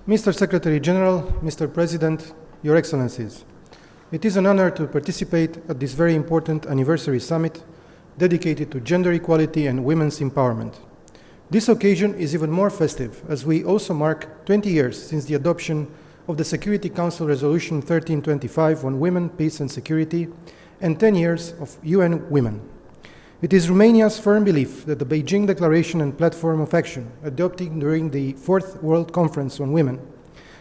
Mr. Secretary General, Mr. President, Your Excellencies, it is an honor to participate at this very important anniversary summit dedicated to gender equality and women's empowerment. This occasion is even more festive as we also mark 20 years since the adoption of the Security Council Resolution 1325 on women, peace and security, and 10 years of UN Women. It is Romania's firm belief that the Beijing Declaration and Platform of Action, adopted during the 4th World Conference on Women,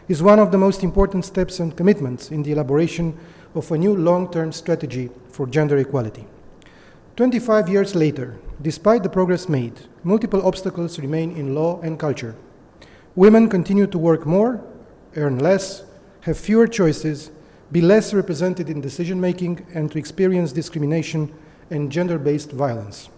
is one of the most important steps and commitments in the elaboration of a new long-term strategy for gender equality. 25 years later, despite the progress made, multiple obstacles remain in law and culture. Women continue to work more, earn less, have fewer choices, be less represented in decision-making, and to experience discrimination and gender-based violence.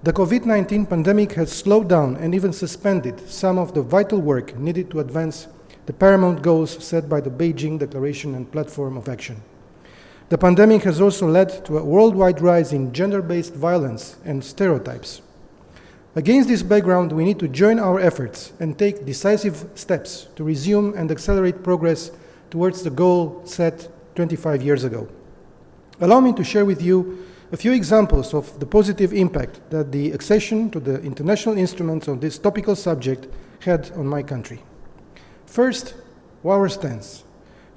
The COVID-19 pandemic has slowed down and even suspended some of the vital work needed to advance the paramount goals set by the Beijing Declaration and Platform of Action. The pandemic has also led to a worldwide rise in gender-based violence and stereotypes. Against this background, we need to join our efforts and take decisive steps to resume and accelerate progress towards the goal set 25 years ago. Allow me to share with you a few examples of the positive impact that the accession to the international instruments on this topical subject had on my country. First, our stance.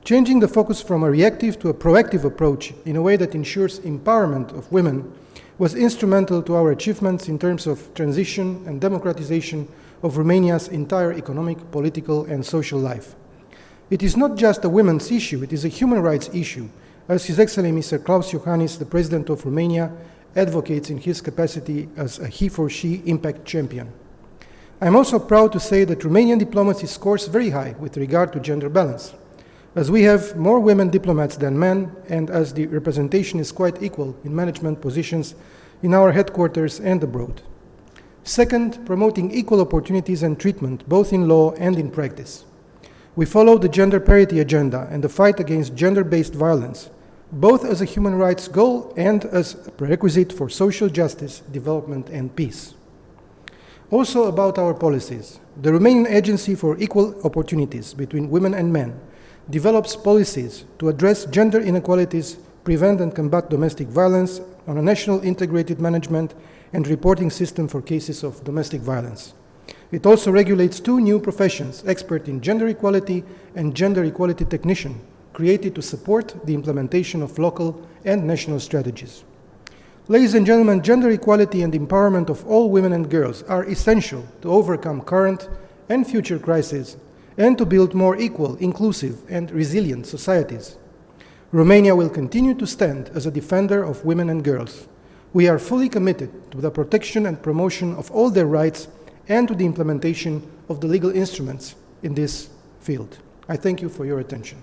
Changing the focus from a reactive to a proactive approach in a way that ensures empowerment of women was instrumental to our achievements in terms of transition and democratization of Romania's entire economic, political, and social life. It is not just a women's issue, it is a human rights issue, as His Excellency Mr. Klaus Iohannis, the President of Romania, advocates in his capacity as a he-for-she impact champion. I am also proud to say that Romanian diplomacy scores very high with regard to gender balance, as we have more women diplomats than men, and as the representation is quite equal in management positions in our headquarters and abroad. Second, promoting equal opportunities and treatment, both in law and in practice. We follow the gender parity agenda and the fight against gender-based violence, both as a human rights goal and as a prerequisite for social justice, development, and peace. Also about our policies, the Romanian Agency for Equal Opportunities between Women and Men develops policies to address gender inequalities, prevent and combat domestic violence on a national integrated management and reporting system for cases of domestic violence. It also regulates 2 new professions, expert in gender equality and gender equality technician, created to support the implementation of local and national strategies. Ladies and gentlemen, gender equality and empowerment of all women and girls are essential to overcome current and future crises and to build more equal, inclusive, and resilient societies. Romania will continue to stand as a defender of women and girls. We are fully committed to the protection and promotion of all their rights and to the implementation of the legal instruments in this field. I thank you for your attention.